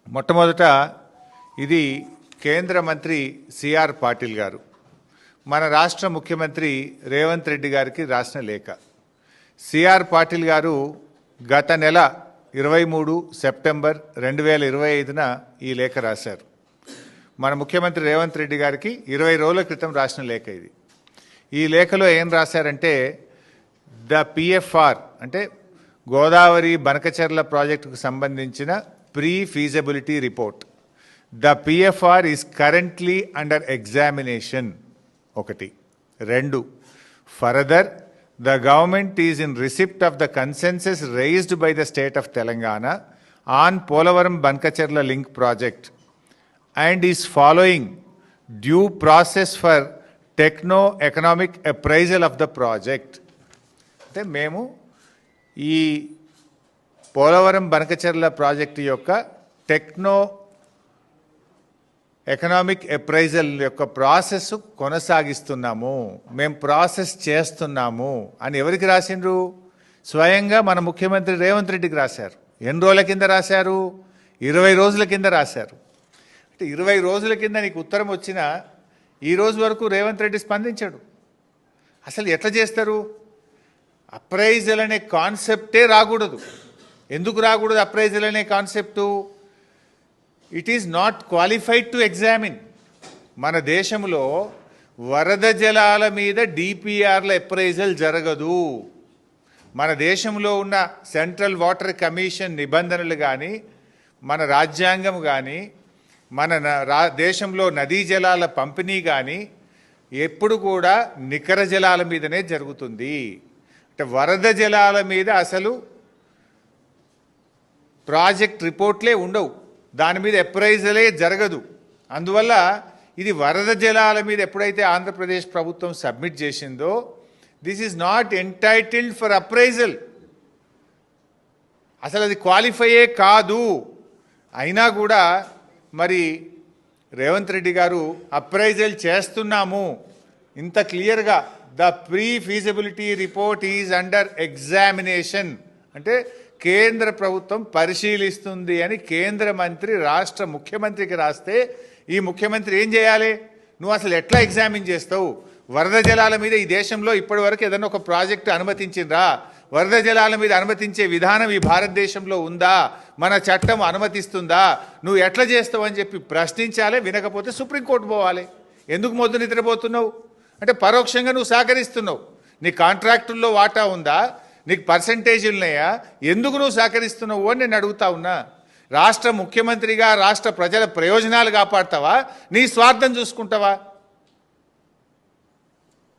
మొట్టమొదట ఇది కేంద్ర మంత్రి సిఆర్ పాటిల్ గారు మన రాష్ట్ర ముఖ్యమంత్రి రేవంత్ రెడ్డి గారికి రాసిన లేఖ. సిఆర్ పాటిల్ గారు గత నెల 23 సెప్టెంబర్ 2025న ఈ లేఖ రాశారు. మన ముఖ్యమంత్రి రేవంత్ రెడ్డి గారికి 20 రోజుల క్రితం రాసిన లేఖ ఇది. ఈ లేఖలో ఏం రాశారంటే, ద పిఎఫ్ఆర్ అంటే గోదావరి బనకచెర్ల ప్రాజెక్టుకు సంబంధించిన pre feasibility report, the PFR is currently under examination. 1. 2. Further, the government is in receipt of the consensus raised by the state of Telangana on Polavaram Bankacherla link project and is following due process for techno-economic appraisal of the project. అంటే మేము ఈ Polavaram Banakacherla project యొక్క techno economic appraisal యొక్క process కొనసాగిస్తున్నాము, మేము process చేస్తున్నాము అని ఎవరికి రాసిండ్రు? స్వయంగా మన ముఖ్యమంత్రి రేవంత్ రెడ్డికి రాశారు. ఎన్ని రోజుల కింద రాశారు? 20 రోజుల కింద రాశారు. అంటే 20 రోజుల కింద నీకు ఉత్తరం వచ్చినా ఈ రోజు వరకు రేవంత్ రెడ్డి స్పందించాడు. అసలు ఎట్లా చేస్తారు? అప్రైజల్ అనే కాన్సెప్టే రాకూడదు. ఎందుకు రాకూడదు అప్రైజల్ అనే concept? It is not qualified to examine. మన దేశంలో వరద జలాల మీద డిపిఆర్ల అప్రైజల్ జరగదు. మన దేశంలో ఉన్న సెంట్రల్ వాటర్ కమిషన్ నిబంధనలు కానీ, మన రాజ్యాంగం కానీ, మన దేశంలో నదీ జలాల పంపిణీ కానీ ఎప్పుడు కూడా నికర జలాల మీదనే జరుగుతుంది. అంటే వరద జలాల మీద అసలు ప్రాజెక్ట్ రిపోర్ట్లే ఉండవు, దాని మీద అప్రైజలే జరగదు. అందువల్ల ఇది వరద జలాల మీద ఎప్పుడైతే ఆంధ్రప్రదేశ్ ప్రభుత్వం సబ్మిట్ చేసిందో, this is not entitled for appraisal. అసలు అది క్వాలిఫైయే కాదు. అయినా కూడా మరి రేవంత్ రెడ్డి గారు అప్రైజల్ చేస్తున్నాము ఇంత క్లియర్గా, the pre feasibility report is under examination అంటే కేంద్ర ప్రభుత్వం పరిశీలిస్తుంది అని కేంద్ర మంత్రి రాష్ట్ర ముఖ్యమంత్రికి రాస్తే ఈ ముఖ్యమంత్రి ఏం చేయాలి? నువ్వు అసలు ఎట్లా ఎగ్జామిన్ చేస్తావు? వరద జలాల మీద ఈ దేశంలో ఇప్పటి వరకు ఏదైనా ఒక ప్రాజెక్టు అనుమతించిండ్రా? వరద జలాల మీద అనుమతించే విధానం ఈ భారతదేశంలో ఉందా? మన చట్టం అనుమతిస్తుందా? నువ్వు ఎట్లా చేస్తావు అని చెప్పి ప్రశ్నించాలి. వినకపోతే సుప్రీంకోర్టు పోవాలి. ఎందుకు మొద్దు నిద్రపోతున్నావు అంటే పరోక్షంగా నువ్వు సహకరిస్తున్నావు. నీ కాంట్రాక్టుల్లో వాటా ఉందా? నీకు పర్సంటేజీలు ఉన్నాయా? ఎందుకు నువ్వు సహకరిస్తున్నావు అని నేను అడుగుతా ఉన్నా. రాష్ట్ర ముఖ్యమంత్రిగా రాష్ట్ర ప్రజల ప్రయోజనాలు కాపాడతావా? నీ స్వార్థం చూసుకుంటావా?